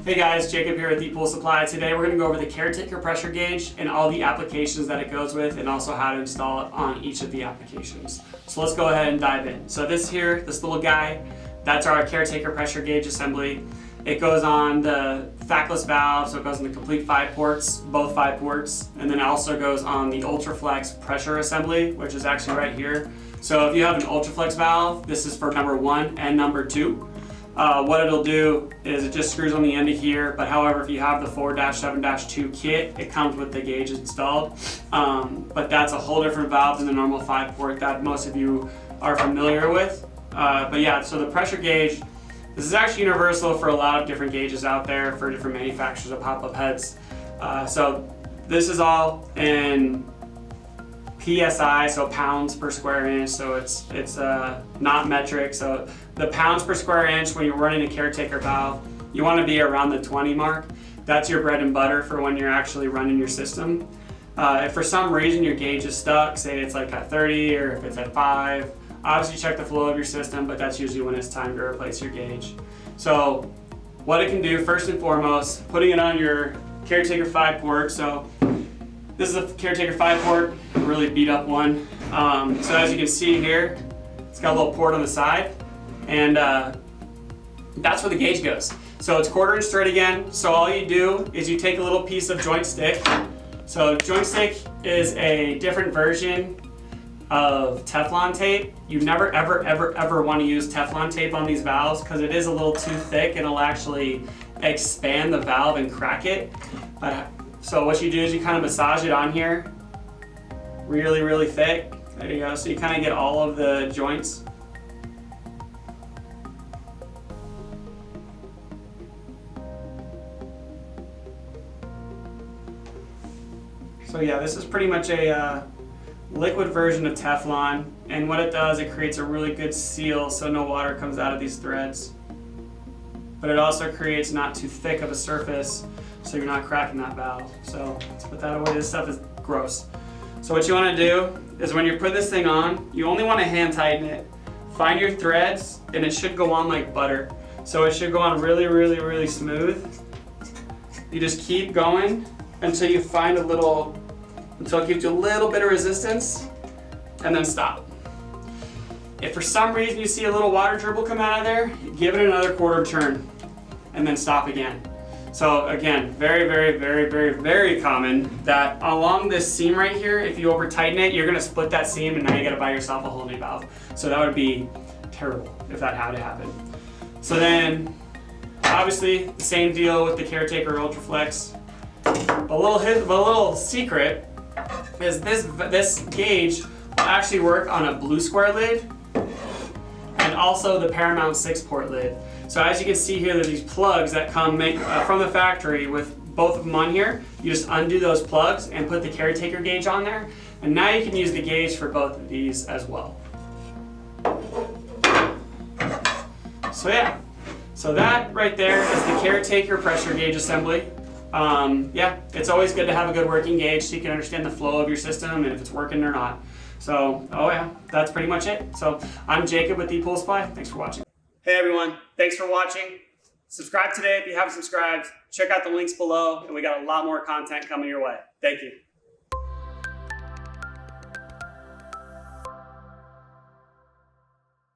Hey guys, Jacob here at ePoolSupply. Today we're going to go over the Caretaker pressure gauge and all the applications that it goes with, and also how to install it on each of the applications. So let's go ahead and dive in. So this little guy, that's our Caretaker pressure gauge assembly. It goes on the factless valve, so it goes in the complete 5 ports, both 5 ports, and then it also goes on the UltraFlex pressure assembly, which is actually right here. So if you have an UltraFlex valve, this is for number 1 and number 2. What it'll do is it just screws on the end of here, but however, if you have the 4-7-2 kit, it comes with the gauge installed. But that's a whole different valve than the normal 5 port that most of you are familiar with. But yeah, so the pressure gauge, this is actually universal for a lot of different gauges out there for different manufacturers of pop-up heads. So this is all in PSI, so pounds per square inch, so it's not metric. So the pounds per square inch when you're running a Caretaker valve, you want to be around the 20 mark. That's your bread and butter for when you're actually running your system. If for some reason your gauge is stuck, say it's like at 30 or if it's at 5, obviously check the flow of your system, but that's usually when it's time to replace your gauge. So what it can do, first and foremost, putting it on your Caretaker 5 port. So this is a Caretaker 5 port, a really beat up one. So as you can see here, it's got a little port on the side, and that's where the gauge goes. So it's 1/4 inch thread again. So all you do is you take a little piece of joint stick. So joint stick is a different version of Teflon tape. You never ever want to use Teflon tape on these valves because it is a little too thick and it'll actually expand the valve and crack it. So what you do is you kind of massage it on here really thick. There you go. So you kind of get all of the joints. So yeah, this is pretty much a liquid version of Teflon, and what it does, it creates a really good seal so no water comes out of these threads. But it also creates not too thick of a surface so you're not cracking that valve. So let's put that away. This stuff is gross. So what you want to do is when you put this thing on, you only want to hand tighten it. Find your threads and it should go on like butter. So it should go on really smooth. You just keep going until you find until it gives you a little bit of resistance, and then stop. If for some reason you see a little water dribble come out of there, give it another 1/4 turn and then stop again. So again, very common that along this seam right here, if you over tighten it, you're gonna split that seam and now you gotta buy yourself a whole new valve. So that would be terrible if that had to happen. So then, obviously, the same deal with the Caretaker UltraFlex. A little secret is this gauge will actually work on a blue square lid and also the Paramount 6 port lid. So as you can see here, there's these plugs that come from the factory with both of them on here. You just undo those plugs and put the Caretaker gauge on there, and now you can use the gauge for both of these as well. So yeah, so that right there is the Caretaker pressure gauge assembly. Yeah, it's always good to have a good working gauge so you can understand the flow of your system and if it's working or not. So, oh yeah, that's pretty much it. So, I'm Jacob with ePoolSupply. Thanks for watching. Hey everyone, thanks for watching. Subscribe today if you haven't subscribed. Check out the links below, and we got a lot more content coming your way. Thank you.